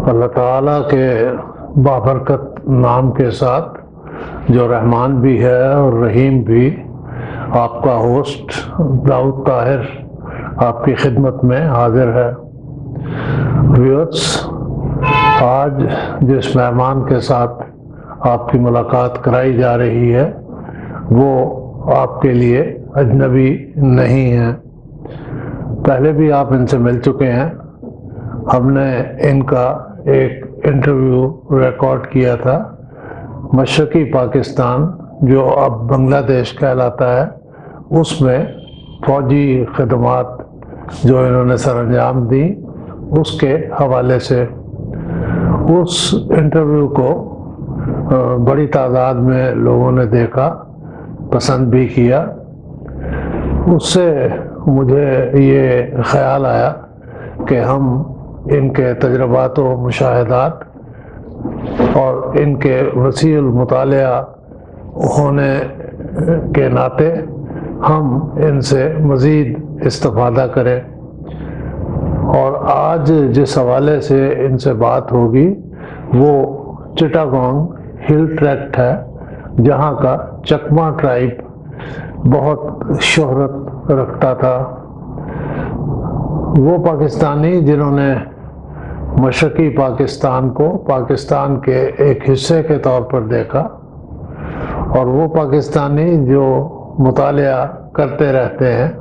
اللہ تعالیٰ کے بابرکت نام کے ساتھ جو رحمان بھی ہے اور رحیم بھی، آپ کا ہوسٹ داؤد طاہر آپ کی خدمت میں حاضر ہے۔ ویورز، آج جس مہمان کے ساتھ آپ کی ملاقات کرائی جا رہی ہے وہ آپ کے لیے اجنبی نہیں ہے، پہلے بھی آپ ان سے مل چکے ہیں۔ ہم نے ان کا ایک انٹرویو ریکارڈ کیا تھا مشرقی پاکستان جو اب بنگلہ دیش کہلاتا ہے، اس میں فوجی خدمات جو انہوں نے سر انجام دی اس کے حوالے سے۔ اس انٹرویو کو بڑی تعداد میں لوگوں نے دیکھا، پسند بھی کیا۔ اس سے مجھے یہ خیال آیا کہ ہم ان کے تجربات و مشاہدات اور ان کے وسیع المطالعہ ہونے کے ناطے ہم ان سے مزید استفادہ کریں، اور آج جس حوالے سے ان سے بات ہوگی وہ چٹاگانگ ہل ٹریکٹ ہے، جہاں کا چکما ٹرائب بہت شہرت رکھتا تھا۔ وہ پاکستانی جنہوں نے مشرقی پاکستان کو پاکستان کے ایک حصے کے طور پر دیکھا، اور وہ پاکستانی جو مطالعہ کرتے رہتے ہیں،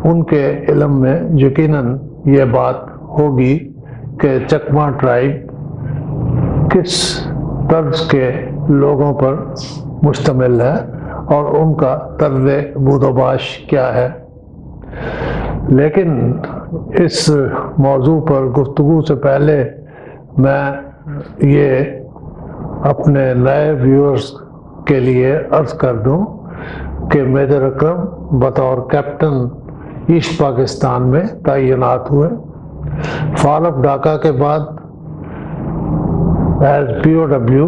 ان کے علم میں یقیناً یہ بات ہوگی کہ چکما ٹرائب کس طرز کے لوگوں پر مشتمل ہے اور ان کا طرز بود و باش کیا ہے۔ لیکن اس موضوع پر گفتگو سے پہلے میں یہ اپنے نئے ویورز کے لیے عرض کر دوں کہ میجر اکرم بطور کیپٹن ایسٹ پاکستان میں تعینات ہوئے۔ فال آف ڈھاکہ کے بعد ایز POW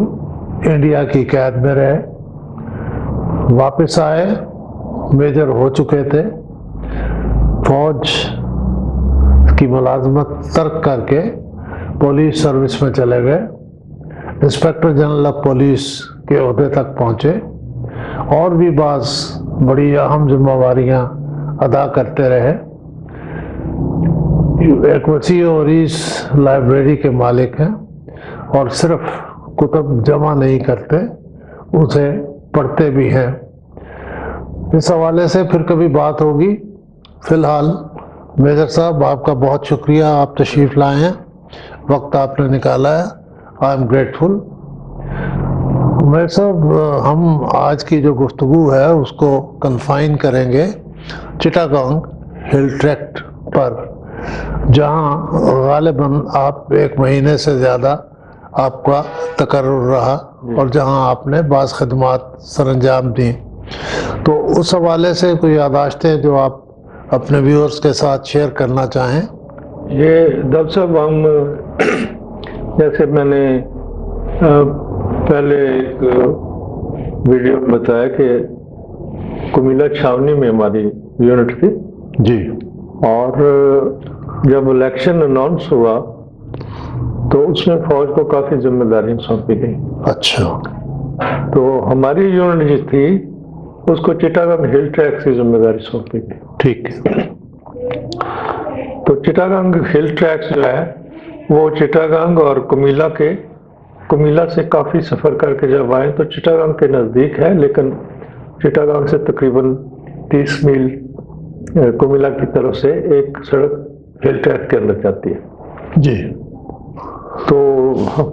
انڈیا کی قید میں رہے، واپس آئے، میجر ہو چکے تھے، فوج کی ملازمت ترک کر کے پولیس سروس میں چلے گئے، انسپکٹر جنرل آف پولیس کے عہدے تک پہنچے، اور بھی بعض بڑی اہم ذمہ داریاں ادا کرتے رہے۔ ایک وسیع و عریض لائبریری کے مالک ہیں، اور صرف کتب جمع نہیں کرتے، اسے پڑھتے بھی ہیں۔ اس حوالے سے پھر کبھی بات ہوگی۔ فی الحال میجر صاحب، آپ کا بہت شکریہ، آپ تشریف لائے ہیں، وقت آپ نے نکالا ہے، آئی ایم گریٹفل۔ میجر صاحب، ہم آج کی جو گفتگو ہے اس کو کنفائن کریں گے چٹاگانگ ہل ٹریکٹ پر، جہاں غالباً آپ 1 مہینے سے زیادہ آپ کا تقرر رہا اور جہاں آپ نے بعض خدمات سر انجام دیں، تو اس حوالے سے کوئی یادداشتیں جو آپ اپنے ویورز کے ساتھ شیئر کرنا چاہیں؟ یہ دب صاحب، ہم جیسے میں نے پہلے ایک ویڈیو میں بتایا کہ کمیلا چھاونی میں ہماری یونٹ تھی جی، اور جب الیکشن اناؤنس ہوا تو اس میں فوج کو کافی ذمہ داریاں سونپی گئی۔ اچھا، تو ہماری یونٹ جو تھی اس کو چٹاگانگ ہل ٹریک کی ذمہ داری سونپی گئی۔ ٹھیک ہے۔ تو چٹاگانگ ہل ٹریکس جو ہے وہ چٹاگانگ اور کمیلا سے کافی سفر کر کے جب آئے تو چٹاگانگ کے نزدیک ہے، لیکن چٹاگانگ سے تقریباً 30 میل کمیلا کی طرف سے ایک سڑک ہل ٹریک کے اندر جاتی ہے۔ جی، تو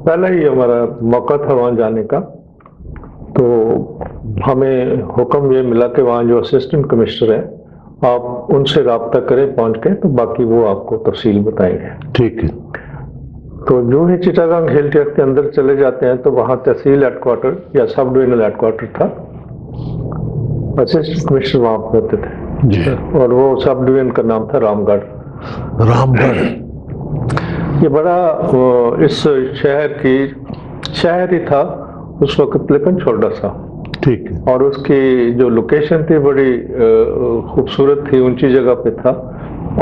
پہلا ہی ہمارا موقع تھا وہاں جانے کا، تو ہمیں حکم یہ ملا کہ وہاں جو اسسٹنٹ کمشنر ہیں آپ ان سے رابطہ کریں پہنچ کے، تو باقی وہ آپ کو تفصیل بتائیں گے۔ ٹھیک ہے۔ تو جو ہی چٹاگانگ ہل ٹریک کے اندر چلے جاتے ہیں تو وہاں تحصیل ہیڈ کوارٹر یا سب ڈویژنل ہیڈ کوارٹر تھا، اسسٹنٹ کمشنر وہاں پہ ہوتے تھے جی، اور وہ سب ڈویژن کا نام تھا رام گڑھ۔ رام گڑھ یہ بڑا اس شہر ہی تھا اس وقت، لیکن چھوٹا سا، ٹھیک ہے۔ اور اس کی جو لوکیشن تھی بڑی خوبصورت تھی، اونچی جگہ پہ تھا،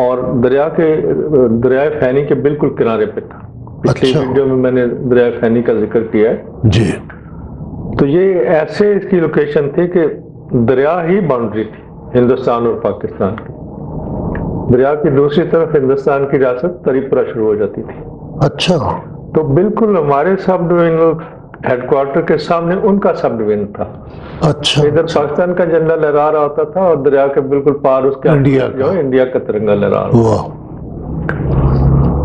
اور دریائے فینی کے بالکل کنارے پہ تھا۔ پچھلی اچھا ویڈیو میں نے دریائے فینی کا ذکر کیا ہے. جی تو یہ ایسے اس کی لوکیشن تھی کہ دریا ہی باؤنڈری تھی ہندوستان اور پاکستان کی. دریا کی دوسری طرف ہندوستان کی ریاست تریپورہ شروع ہو جاتی تھی. اچھا تو بالکل ہمارے سب ڈویژنل ہیڈ کوارٹر کے سامنے ان کا سب ڈویژن تھا. اچھا ادھر پاکستان کا جھنڈا لہرا رہا ہوتا تھا اور دریا کے بالکل پار اس کے انڈیا کا. جو ہے انڈیا کا ترنگا لہرا رہا. واہ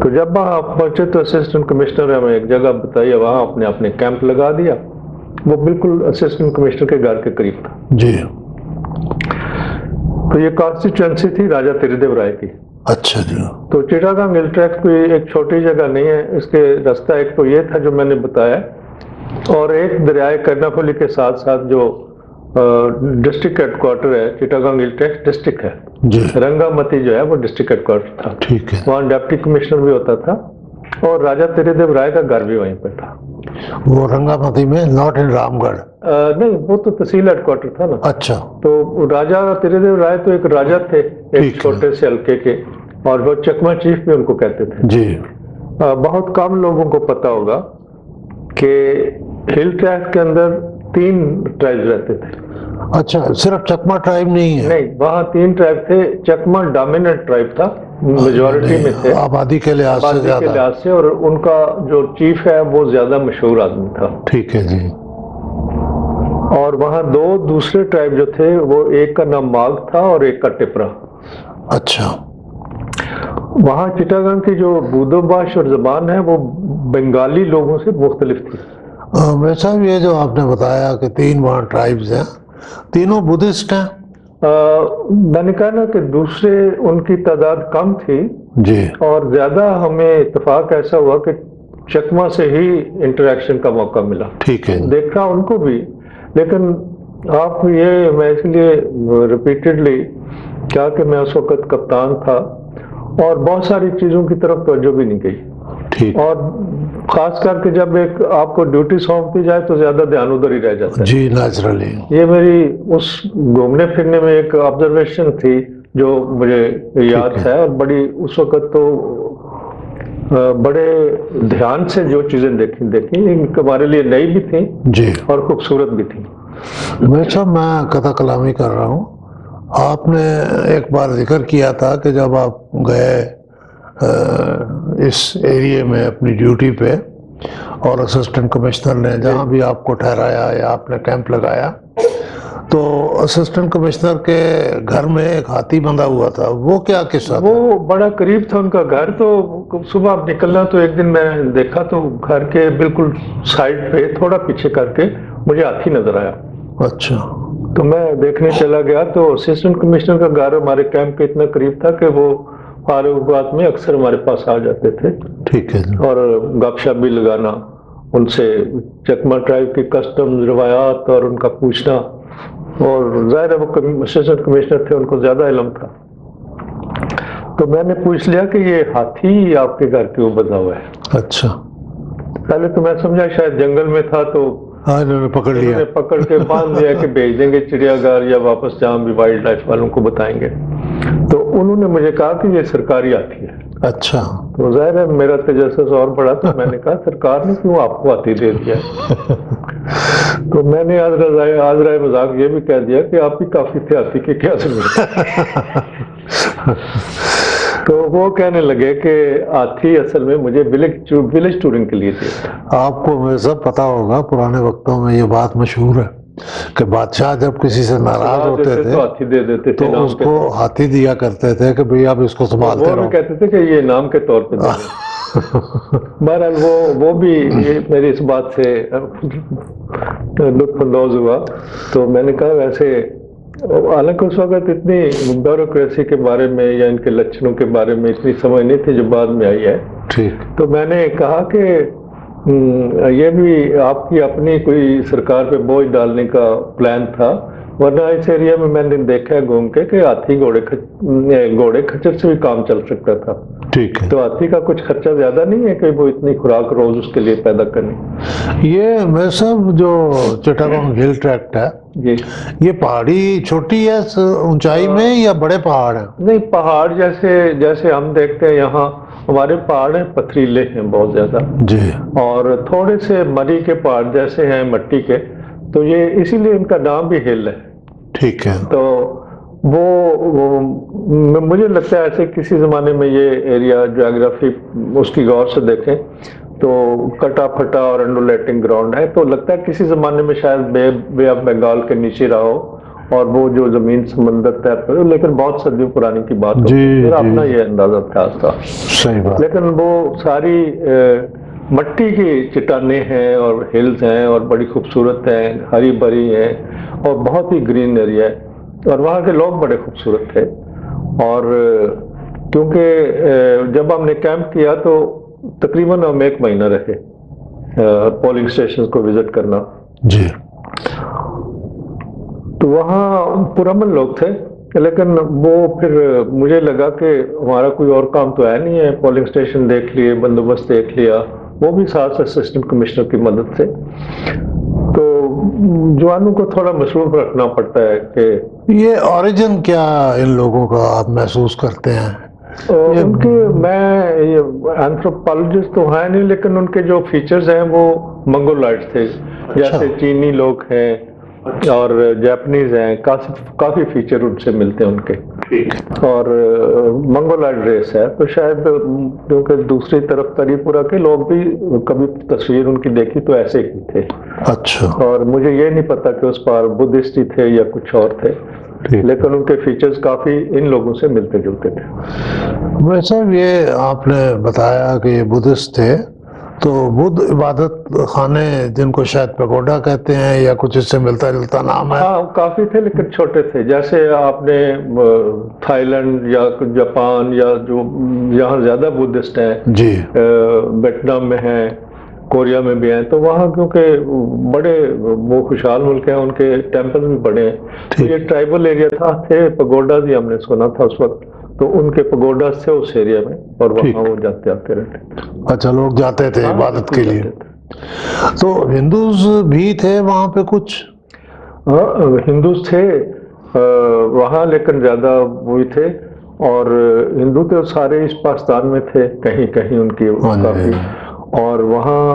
تو جب وہاں پہنچے تو اسسٹنٹ کمشنر ہمیں ایک جگہ بتائی, وہاں اپنے کیمپ لگا دیا. وہ بالکل اسسٹنٹ کمشنر کے گھر کے قریب تھا. جی تو یہ کانسٹیچوئنسی تھی راجہ تری دیو رائے کی. اچھا جی تو چٹاگانگ ہل ٹریک کوئی ایک چھوٹی جگہ نہیں ہے. اس کے راستہ ایک تو یہ تھا جو میں نے بتایا, اور ایک دریائے کرناپلی کے ساتھ ساتھ جو ڈسٹرکٹ ہیڈ کوارٹر ہے چٹاگانگ ہل ٹریک ڈسٹرکٹ ہے. جی رنگا متی جو ہے وہ ڈسٹرکٹ ہیڈ کوارٹر تھا. ٹھیک ہے. وہاں ڈپٹی کمشنر بھی ہوتا تھا اور راجہ تری دیو رائے کا گھر بھی وہیں پہ تھا. وہ رنگا متی میں, ناٹ ان رام گڑھ. نہیں, وہ تو تحصیل ہیڈ کوارٹر تھا نا. اچھا تو راجہ تری دیو رائے تو ایک راجہ تھے ایک چھوٹے سے حلقے کے, اور وہ چکما چیف بھی ان کو کہتے تھے. جی بہت کم لوگوں کو پتا ہوگا کہ ہل ٹریک کے اندر 3 ٹرائبز رہتے تھے. اچھا, صرف چکما ٹرائب نہیں ہے؟ نہیں, وہاں 3 ٹرائب تھے. چکما ڈومیننٹ ٹرائب تھا, میجورٹی میں تھے آبادی کے لحاظ سے آبادی کے زیادہ. لحاظ سے, اور ان کا جو چیف ہے وہ زیادہ مشہور آدمی تھا. ٹھیک ہے جی. اور وہاں 2 دوسرے ٹرائب جو تھے, وہ ایک کا نام ماگ تھا اور ایک کا ٹپرا. اچھا وہاں چٹاگانگ کی جو بودو باش اور زبان ہے وہ بنگالی لوگوں سے مختلف تھی. ویسا بھی یہ جو آپ نے بتایا کہ 3 وہاں ٹرائبز ہیں, تینوں بدھسٹ ہیں؟ میں نے کہا نا کہ دوسرے ان کی تعداد کم تھی جی, اور زیادہ ہمیں اتفاق ایسا ہوا کہ چکما سے ہی انٹریکشن کا موقع ملا. ٹھیک ہے. دیکھا ان کو بھی, لیکن آپ یہ میں اس لیے ریپیٹڈلی کیا کہ میں اس وقت کپتان تھا اور بہت ساری چیزوں کی طرف توجہ بھی نہیں گئی. ٹھیک. اور خاص کر کے جب ایک آپ کو ڈیوٹی سونپی جائے تو زیادہ دھیان ادھر ہی رہ جاتا ہے. جی نیچرلی. یہ میری اس گھومنے پھرنے میں ایک آبزرویشن تھی جو مجھے یاد ہے, اور بڑی اس وقت تو بڑے دھیان سے جو چیزیں دیکھی ہمارے لیے نئی بھی تھیں جی, اور خوبصورت بھی تھیں. ویسا میں قطع کلامی کر رہا ہوں. آپ نے ایک بار ذکر کیا تھا کہ جب آپ گئے اس ایریے میں اپنی ڈیوٹی پہ, اور اسسٹنٹ کمشنر نے جہاں بھی آپ کو ٹھہرایا یا آپ نے کیمپ لگایا, تو اسسٹنٹ کمشنر کے گھر میں ایک ہاتھی بندھا ہوا تھا. وہ کیا قصہ تھا؟ وہ بڑا قریب تھا ان کا گھر. تو صبح آپ نکلنا تو ایک دن میں دیکھا تو گھر کے بالکل سائڈ پہ تھوڑا پیچھے کر کے مجھے ہاتھی نظر آیا. اچھا. تو میں دیکھنے چلا گیا تو اسسٹنٹ کمشنر کا گھر ہمارے کیمپ کے اتنا قریب تھا کہ وہ فارغ اوقات میں اکثر ہمارے پاس آ جاتے تھے. ٹھیک ہے. اور گپ شپ بھی لگانا, ان سے چکما ٹرائب کی کسٹمز روایات اور ان کا پوچھنا, اور ظاہر ہے وہ اسسٹنٹ کمشنر تھے, ان کو زیادہ علم تھا. تو میں نے پوچھ لیا کہ یہ ہاتھی آپ کے گھر کیوں بندھا ہوا ہے؟ اچھا. پہلے تو میں سمجھا شاید جنگل میں تھا تو انہوں نے پکڑ لیا, پکڑ کے باندھ دیا کہ بھیج دیں گے چڑیا گھر یا واپس جہاں بھی وائلڈ لائف والوں کو بتائیں گے. تو انہوں نے مجھے کہا کہ یہ سرکاری ہاتھی ہے. اچھا. تو ظاہر ہے میرا تجسس اور بڑا, تو میں نے کہا سرکار نے کیوں آپ کو ہاتھی دے دیا؟ تو میں نے آج رائے مذاق یہ بھی کہہ دیا کہ آپ ہی کافی تھے ہاتھی کے کیا ضرورت. تو وہ کہنے لگے کہ ہاتھی اصل میں مجھے ولیج ٹورنگ کے لیے دیا. آپ کو سب پتا ہوگا پرانے وقتوں میں یہ بات مشہور ہے کہ بادشاہ جب کسی سے ناراض ہوتے تھے تو ہاتھی دے دیتے تھے, تو اس کو ہاتھی دیا کرتے تھے کہ بھئی آپ اس کو سنبھالتے رہو. وہ کہتے تھے کہ یہ انعام کے طور پہ دے دیں. بہرحال وہ بھی میری اس بات سے لطف اندوز ہوا. تو میں نے کہا ویسے حالانکہ اس وقت اتنی بیوروکریسی کے بارے میں یا ان کے لچھنوں کے بارے میں اتنی سمجھ نہیں تھی جو بعد میں آئی ہے. ٹھیک. تو میں نے کہا کہ یہ بھی آپ کی اپنی کوئی سرکار پہ بوجھ ڈالنے کا پلان تھا, ورنہ اس ایریا میں نے دیکھا ہے گھوم کے کہ ہاتھی گھوڑے کھچر سے بھی کام چل سکتا تھا. ٹھیک ہے. تو ہاتھی کا کچھ خرچہ زیادہ نہیں ہے کہ وہ اتنی خوراک روز اس کے لیے پیدا کرنی. یہ میں سب جو چٹاگانگ ہل ٹریکٹ ہے, جی, یہ پہاڑی چھوٹی ہے اونچائی میں یا بڑے پہاڑ ہیں؟ نہیں, پہاڑ جیسے ہم دیکھتے ہیں یہاں ہمارے پہاڑ ہیں پتھریلے ہیں بہت زیادہ، جی اور تھوڑے سے مری کے پہاڑ جیسے ہیں مٹی کے، تو یہ اسی لیے ان کا نام بھی ہل ہے. ٹھیک ہے. تو وہ مجھے لگتا ہے ایسے کسی زمانے میں یہ ایریا جیوگرافی اس کی غور سے دیکھیں تو کٹا پھٹا اور انڈولیٹنگ گراؤنڈ ہے، تو لگتا ہے کسی زمانے میں شاید بے آف بنگال کے نیچے رہا ہو اور وہ جو زمین سمندر طے پر، لیکن بہت صدیوں پرانی کی بات ہو. جی میرا جی اپنا یہ اندازہ تھا. صحیح بات. لیکن وہ ساری مٹی کی چٹانیں ہیں اور ہلز ہیں اور بڑی خوبصورت ہیں، ہری بھری ہیں اور بہت ہی گرین ایریا ہے، اور وہاں کے لوگ بڑے خوبصورت تھے. اور کیونکہ جب ہم نے کیمپ کیا تو تقریباً ہم 1 مہینہ رہے پولنگ اسٹیشن کو وزٹ کرنا. جی. تو وہاں پرامن لوگ تھے، لیکن وہ پھر مجھے لگا کہ ہمارا کوئی اور کام تو ہے نہیں ہے، پولنگ اسٹیشن دیکھ لیے، بندوبست دیکھ لیا، وہ بھی ساتھ اسسٹنٹ کمشنر کی مدد سے. تو جوانوں کو تھوڑا مصروف رکھنا پڑتا ہے کہ یہ اوریجن کیا ان لوگوں کا آپ محسوس کرتے ہیں؟ ان کے، میں اینتھروپالوجسٹ تو ہے نہیں، لیکن ان کے جو فیچرز ہیں وہ منگولائٹ تھے، جیسے چینی لوگ ہیں اور جاپنیز ہیں، کافی فیچر ان سے ملتے ہیں ان کے، اور منگولائٹ ریس ہے. تو شاید کیونکہ دوسری طرف تری پورہ کے لوگ بھی کبھی تصویر ان کی دیکھی تو ایسے ہی تھے. اچھا. اور مجھے یہ نہیں پتا کہ اس پار بدھسٹ ہی تھے یا کچھ اور تھے، لیکن ان کے فیچرز کافی ان لوگوں سے ملتے جلتے تھے. ویسے یہ آپ نے بتایا کہ یہ بدھسٹ تھے، تو بدھ عبادت خانے جن کو شاید پیگوڈا کہتے ہیں یا کچھ اس سے ملتا جلتا نام ہے؟ ہاں کافی تھے لیکن چھوٹے تھے. جیسے آپ نے تھائی لینڈ یا جاپان یا جو یہاں زیادہ بدھسٹ ہیں، جی، ویتنام میں ہیں، کوریا میں بھی ہیں، تو وہاں کیونکہ بڑے وہ خوشحال ملک ہیں، ان کے ٹیمپل بھی بڑے ہیں. تو یہ ٹرائبل ایریا تھے، پگوڈا بھی ہم نے سنا تھا اس وقت، تو ان کے پگوڈا تھے اس ایریا میں، اور وہاں وہ جاتے آتے رہتے تھے. اچھا، لوگ جاتے تھے عبادت کے لیے. تو ہندوز بھی تھے وہاں پہ کچھ؟ ہاں ہندوز تھے وہاں، لیکن زیادہ وہی تھے، اور ہندو تو سارے اس پاکستان میں تھے، کہیں کہیں ان کی کافی. اور وہاں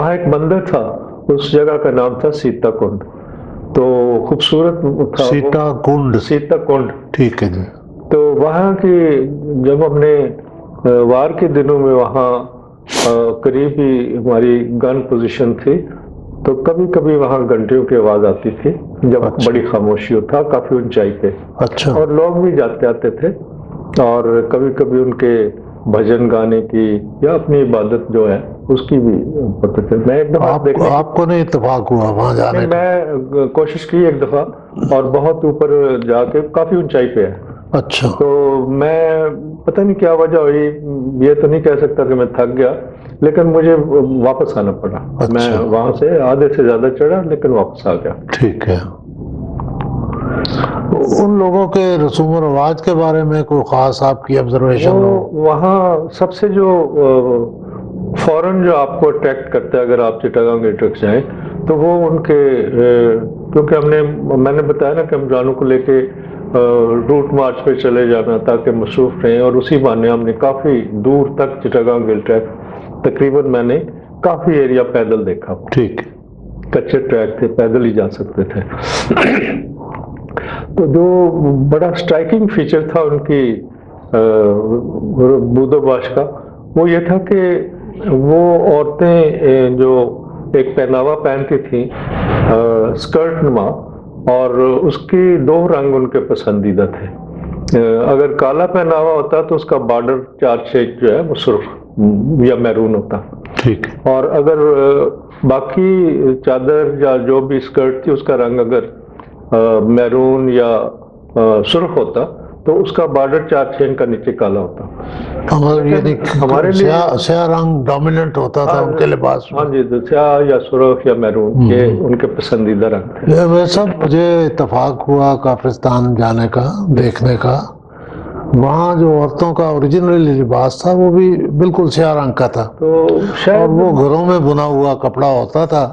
ایک مندر تھا، اس جگہ کا نام تھا سیتا کنڈ. تو خوبصورت تھا سیتا کنڈ. ٹھیک ہے جی. تو وہاں کی جب ہم نے وار کے دنوں میں وہاں قریب ہی ہماری گن پوزیشن تھی، تو کبھی کبھی وہاں گھنٹیوں کی آواز آتی تھی جب بڑی خاموشی ہوتا، کافی اونچائی پہ. اچھا. اور لوگ بھی جاتے آتے تھے، اور کبھی کبھی ان کے بھجن گانے کی یا اپنی عبادت جو ہے اس کی بھی پتہ چلتا. میں ایک دفعہ آپ کو نہیں اتفاق ہوا وہاں جانے کا؟ میں کوشش کی ایک دفعہ، اور بہت اوپر جا کے کافی اونچائی پہ ہے. اچھا. تو میں پتہ نہیں کیا وجہ ہوئی، یہ تو نہیں کہہ سکتا کہ میں تھک گیا، لیکن مجھے واپس آنا پڑا. میں وہاں سے آدھے سے زیادہ چڑھا لیکن واپس آ گیا. ٹھیک ہے. ان لوگوں کے رسوم و رواج کے بارے میں کوئی خاص آپ کی آبزرویشن ہو؟ وہاں سب سے جو فوراً جو آپ کو اٹریکٹ کرتا ہے اگر آپ چٹاگانگ ایٹرکس جائیں، تو وہ ان کے، کیونکہ میں نے بتایا نا کہ ہم جانوں کو لے کے روٹ مارچ پہ چلے جانا تاکہ مصروف رہیں، اور اسی بہانے ہم نے کافی دور تک چٹاگانگ ہل ٹریک، تقریباً میں نے کافی ایریا پیدل دیکھا. ٹھیک. کچے ٹریک تھے، پیدل ہی جا سکتے تھے. تو جو بڑا سٹرائکنگ فیچر تھا ان کی بودھ باش کا، وہ یہ تھا کہ وہ عورتیں جو ایک پہناوا پہنتی تھیں اسکرٹ نما، اور اس کی 2 رنگ ان کے پسندیدہ تھے. اگر کالا پہناوا ہوتا تو اس کا بارڈر 4 شیڈ جو ہے وہ سرخ یا میرون ہوتا. ٹھیک. اور اگر باقی چادر یا جو بھی اسکرٹ تھی اس کا رنگ اگر میرون یا سرخ ہوتا تو اس کا بارڈر 4 شیڈ کا نیچے کالا ہوتا. ہمارے لیے سیاہ رنگ ڈومیننٹ ہوتا تھا ان کے لباس میں. ہاں جی، سیاہ یا سرخ یا میرون یہ ان کے پسندیدہ رنگ تھے. ویسا مجھے اتفاق ہوا کافرستان جانے کا، دیکھنے کا. وہاں جو عورتوں کا اوریجنل لباس تھا وہ بھی بالکل سیاہ رنگ کا تھا، اور وہ گھروں میں بنا ہوا کپڑا ہوتا تھا.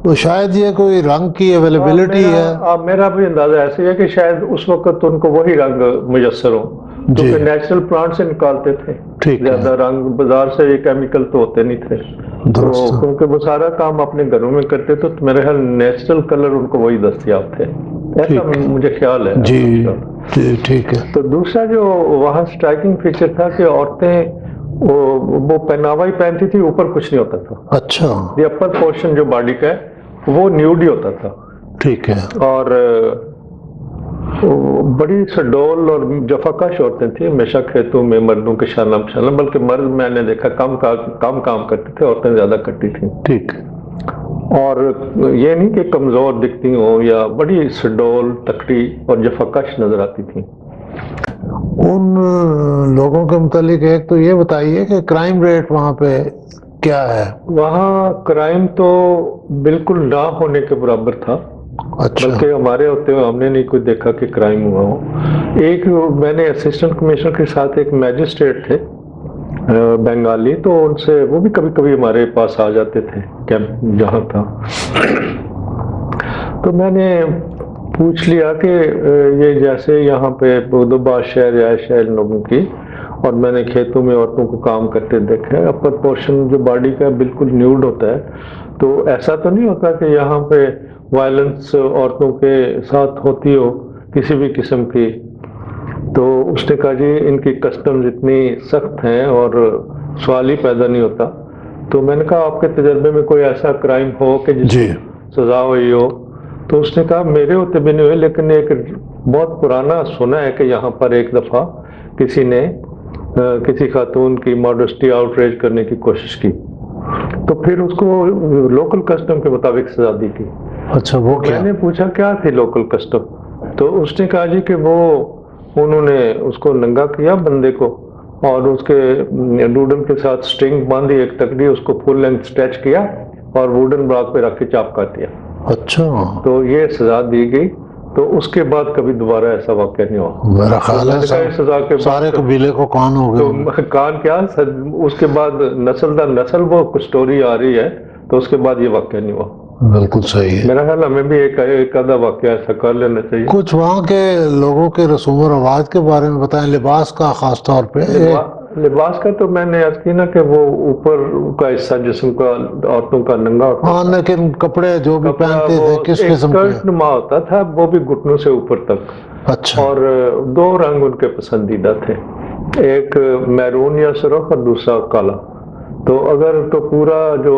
تو شاید یہ کوئی رنگ کی اویلیبلٹی ہے. میرا بھی اندازہ ایسے ہے کہ شاید اس وقت ان کو وہی رنگ میسر ہو، جی کیونکہ نیچرل پلانٹ سے نکالتے تھے ٹھیک ہے زیادہ رنگ، بازار سے یہ کیمیکل تو ہوتے نہیں تھے، تو درست کیونکہ وہ سارا کام اپنے گھروں میں کرتے تھے تو میرے خیال نیچرل کلر ان کو وہی دستیاب تھے، ایسا ٹھیک ہے مجھے خیال ہے. جی جی ٹھیک ہے تو دوسرا جو وہاں سٹرائکنگ فیچر تھا کہ عورتیں وہ پہناوا ہی پہنتی تھی، اوپر کچھ نہیں ہوتا تھا. اچھا یہ اپر پورشن جو باڈی کا ہے وہ نیوڈ ہی ہوتا تھا، ٹھیک ہے اور بڑی سڈول اور جفاکش عورتیں تھیں، ہمیشہ کھیتوں میں مردوں کے شانہ بشانہ، بلکہ مرد میں نے دیکھا کم کام کرتے تھے، عورتیں زیادہ کرتی تھیں. ٹھیک اور یہ نہیں کہ کمزور دکھتی ہوں، یا بڑی سڈول تکڑی اور جفاکش نظر آتی تھیں. ان لوگوں کے متعلق ایک تو یہ بتائیے کہ کرائم ریٹ وہاں پہ کیا ہے؟ وہاں کرائم تو بالکل نہ ہونے کے برابر تھا، اچھا بلکہ ہمارے ہوتے ہوئے ہم نے نہیں کوئی دیکھا کہ کرائم ہوا ہو. ایک میں نے اسسٹنٹ کمشنر کے ساتھ ایک میجسٹریٹ تھے بنگالی، تو ان سے وہ بھی کبھی کبھی ہمارے پاس آ جاتے تھے کیمپ جہاں تھا. تو میں نے پوچھ لیا کہ یہ جیسے یہاں پہ دبا شہر رہائش ہے ان لوگوں کی، اور میں نے کھیتوں میں عورتوں کو کام کرتے دیکھا ہے، اپر پورشن جو باڈی کا بالکل نیوڈ ہوتا ہے، تو ایسا تو نہیں ہوتا کہ یہاں پہ وائلنس عورتوں کے ساتھ ہوتی ہو کسی بھی قسم کی؟ تو اس نے کہا جی ان کی کسٹمز اتنی سخت ہیں اور سوال ہی پیدا نہیں ہوتا. تو میں نے کہا آپ کے تجربے میں کوئی ایسا کرائم ہو کہ جس جی کی سزا ہوئی ہو؟ تو اس نے کہا میرے ہوتے بھی نہیں ہوئے، لیکن ایک بہت پرانا سنا ہے کہ یہاں پر ایک دفعہ کسی نے کسی خاتون کی ماڈسٹی آؤٹ ریج کرنے کی کوشش کی، تو پھر اس کو لوکل کسٹم کے مطابق سزا دی گئی. اچھا وہ میں کیا؟ نے پوچھا کیا تھی لوکل کسٹم؟ تو اس نے کہا جی کہ وہ انہوں نے اس کو ننگا کیا بندے کو، اور اس کے ڈوڈل کے ساتھ سٹرنگ باندھی ایک تکڑی، اس کو فل لینتھ اسٹریچ کیا اور ووڈن بلاک پہ رکھ کے چاپ کر دیا. اچھا تو یہ سزا دی گئی. تو اس کے بعد کبھی دوبارہ ایسا واقعہ نہیں ہوا. میرا خیال میں نے کہا ہے اس سزا کے سارے بعد قبیلے کو کان ہو تو گئے. کان کیا، اس کے بعد نسل در نسل وہ کچھ سٹوری آ رہی ہے، تو اس کے بعد یہ واقعہ نہیں ہوا. بالکل صحیح ہے. میرا خیال ہمیں بھی ایک آدھا واقعہ ایسا کر لینا چاہیے. کچھ وہاں کے لوگوں کے رسوم و رواج کے بارے میں بتائیں، لباس کا خاص طور پہ. لباس کا تو میں نے عرض کی نا کہ وہ اوپر کا حصہ جسم کا عورتوں کا ننگا ہوتا ہاں تھا. لیکن کپڑے جو بھی کپڑا پہنتے وہ تھے کس ایک قسم اسکرٹ کے؟ نما ہوتا تھا، وہ بھی گھٹنوں سے اوپر تک، اچھا اور دو رنگ ان کے پسندیدہ تھے، ایک میرون یا سرخ اور دوسرا کالا. تو اگر تو پورا جو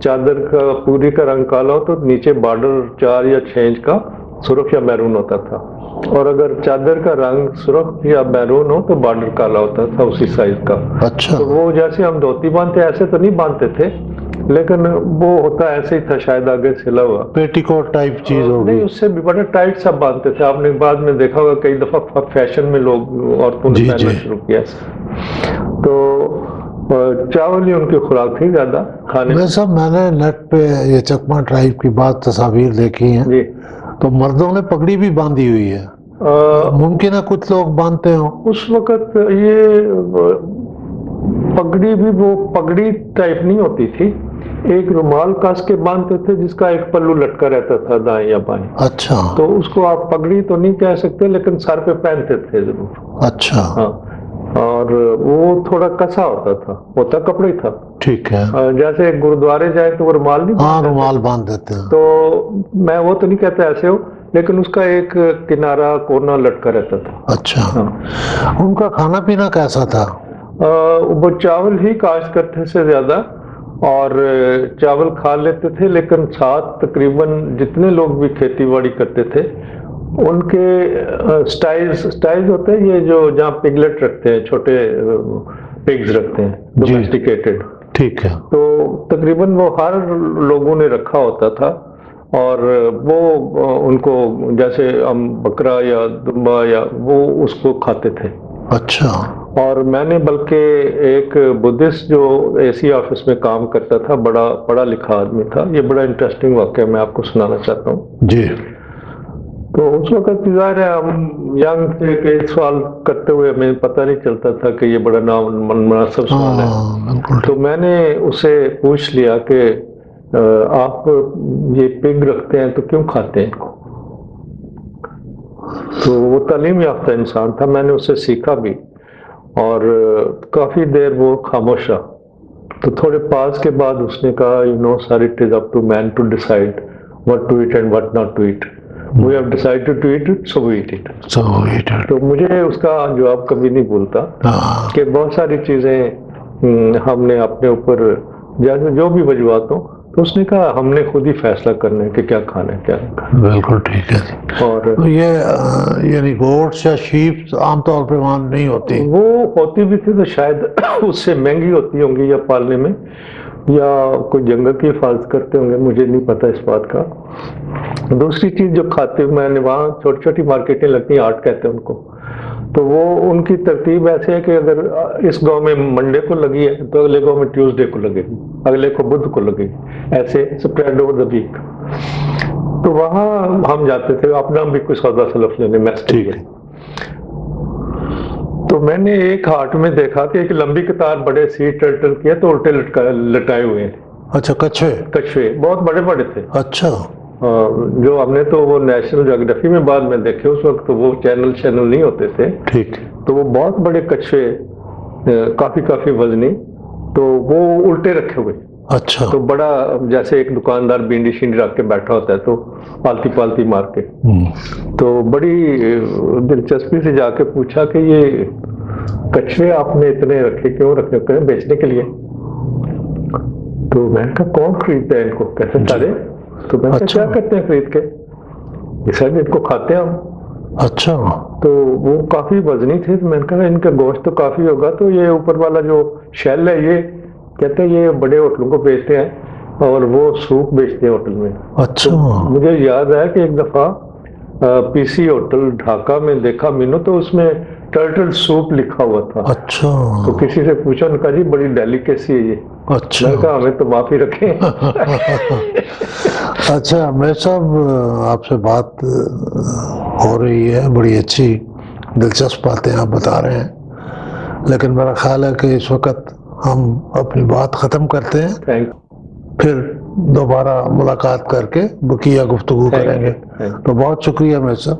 چادر کا پوری کا رنگ کالا ہو تو نیچے بارڈر 4 یا 6 انچ کا سرخ یا میرون ہوتا تھا، اور اگر چادر کا رنگ سرخ یا میرون ہو تو بارڈر کالا ہوتا تھا اسی سائز کا. اچھا تو وہ جیسے ہم دھوتی باندھتے ایسے تو نہیں باندھتے تھے، لیکن وہ ہوتا ایسے ہی تھا، شاید آگے سلا ہوا. پیٹی کوٹ ٹائپ چیز نہیں، ہوگی. اس سے بھی بڑا ٹائٹ سا باندھتے تھے. آپ نے بعد میں دیکھا ہوگا کئی دفعہ فیشن میں لوگ عورتوں نے جی پہننا جی شروع کیا. تو چاول ہی ان کی خوراک تھی زیادہ کھانے میں صاحب میں نے نیٹ پہ یہ چکما ٹرائب کی بات تصاویر دیکھی ہیں، جی. تو مردوں نے پگڑی بھی باندھی ہوئی ہے. ممکن ہے کچھ لوگ باندھتے ہوں. اس وقت یہ پگڑی بھی وہ پگڑی ٹائپ نہیں ہوتی تھی، ایک رومال کس کے باندھتے تھے جس کا ایک پلو لٹکا رہتا تھا دائیں یا بائیں. اچھا تو اس کو آپ پگڑی تو نہیں کہہ سکتے، لیکن سر پہ پہنتے تھے ضرور. اچھا ہاں، اور وہ تھوڑا کسا ہوتا کپڑا ہی تھا. ٹھیک ہے. جیسے گرودوارے جائے تو وہ رومال نہیں ہاں باندھتے رومال تھے. باندھ دیتے ہیں. تو میں وہ تو نہیں کہتا ایسے ہو، لیکن اس کا ایک کنارہ کونا لٹکا رہتا تھا. اچھا ہاں. ان کا کھانا پینا کیسا تھا؟ وہ چاول ہی کاشت کرتے سے زیادہ، اور چاول کھا لیتے تھے، لیکن ساتھ تقریباً جتنے لوگ بھی کھیتی باڑی کرتے تھے ان کے سٹائز ہوتے ہیں، یہ جو جہاں پگلٹ رکھتے ہیں، چھوٹے پگز رکھتے ہیں ڈومیسٹیکیٹڈ. ٹھیک ہے. تو تقریباً وہ ہر لوگوں نے رکھا ہوتا تھا، اور وہ ان کو جیسے ہم بکرا یا دمبا یا وہ اس کو کھاتے تھے. اچھا. اور میں نے بلکہ ایک بدھسٹ جو اے سی آفس میں کام کرتا تھا، بڑا پڑھا لکھا آدمی تھا، یہ بڑا انٹرسٹنگ واقعہ میں آپ کو سنانا چاہتا ہوں. جی. تو اس وقت ظاہر ہے ہم ینگ تھے، کئی سوال کرتے ہوئے ہمیں پتہ نہیں چلتا تھا کہ یہ بڑا مناسب سوال ہے. تو میں نے اسے پوچھ لیا کہ آپ یہ پگ رکھتے ہیں تو کیوں کھاتے ہیں؟ تو وہ تعلیم یافتہ انسان تھا, میں نے اس سے سیکھا بھی, اور کافی دیر وہ خاموش رہا. تو تھوڑے پاس کے بعد اس نے کہا, you know sir, it is up to man to decide what to eat and what not to eat. We have decided to eat it, so we eat it. So eat it. تو مجھے اس کا جواب کبھی نہیں بھولتا کہ بہت ساری چیزیں ہم نے اپنے اوپر جیسے جو بھی وجوہات ہوں, تو اس نے کہا ہم نے خود ہی فیصلہ کرنا ہے کہ کیا کھانا ہے کیا نہیں کھانا. بالکل ٹھیک ہے. اور یہ یعنی گوٹس یا شیپ عام طور پہ وہاں نہیں ہوتی؟ وہ ہوتی بھی تھی تو شاید اس سے مہنگی ہوتی ہوں گی یا پالنے میں, یا کوئی جنگل کی حفاظت کرتے ہوں گے, مجھے نہیں پتا اس بات کا. دوسری چیز جو کھاتے ہوئے میں نے, وہاں چھوٹی چھوٹی مارکیٹیں لگتی ہیں, آرٹ کہتے ہیں ان کو, تو وہ ان کی ترتیب ایسے ہے کہ اگر اس گاؤں میں منڈے کو لگی ہے تو اگلے گاؤں میں ٹیوزڈے کو لگے گی, اگلے کو بدھ کو لگے گی, ایسے اسپریڈ اوور دا ویک. تو وہاں ہم جاتے تھے اپنا بھی کوئی سودا سلف لینے میں. تو میں نے ایک ہاٹ میں دیکھا کہ ایک لمبی قطار بڑے سی ٹرٹل کی ہے, تو الٹے لٹائے ہوئے ہیں. اچھا, کچھوے بہت بڑے بڑے تھے. اچھا. جو ہم نے تو وہ نیشنل جیوگرافی میں بعد میں دیکھے, اس وقت تو وہ چینل نہیں ہوتے تھے. ٹھیک. تو وہ بہت بڑے کچھوے, کافی وزنی, تو وہ الٹے رکھے ہوئے. اچھا. تو بڑا جیسے ایک دکاندار بینڈی شینڈی رکھ کے بیٹھا ہوتا ہے تو پالتی مار کے. تو بڑی دلچسپی سے جا کے پوچھا کہ یہ کچھوے آپ نے اتنے رکھے, کیوں رکھے ہوتے ہیں, بیچنے کے لیے؟ تو میں نے کہا کون خریدتا ہے ان کو, کیسے سارے؟ تو میں نے کہا کیا کرتے ہیں خرید کے؟ یہ سر ان کو کھاتے ہیں ہم. اچھا. تو وہ کافی وزنی تھے, تو میں نے کہا ان کا گوشت تو کافی ہوگا, تو یہ اوپر والا جو شیل ہے یہ کہتے ہیں یہ بڑے ہوٹلوں کو بیچتے ہیں اور وہ سوپ بیچتے ہیں ہوٹل میں. اچھا. مجھے یاد ہے کہ ایک دفعہ پی سی ہوٹل ڈھاکہ میں دیکھا مینو, تو اس میں ٹرٹل سوپ لکھا ہوا تھا. اچھا. تو کسی سے پوچھا, ان کا جی بڑی ڈیلیکیسی ہے یہ. اچھا. میں نے کہا ہمیں تو معافی رکھیں. اچھا امیر صاحب, آپ سے بات ہو رہی ہے, بڑی اچھی دلچسپ باتیں آپ بتا رہے ہیں, لیکن میرا خیال ہے کہ اس وقت ہم اپنی بات ختم کرتے ہیں, پھر دوبارہ ملاقات کر کے بقیہ گفتگو کریں گے. تو بہت شکریہ امیر صاحب.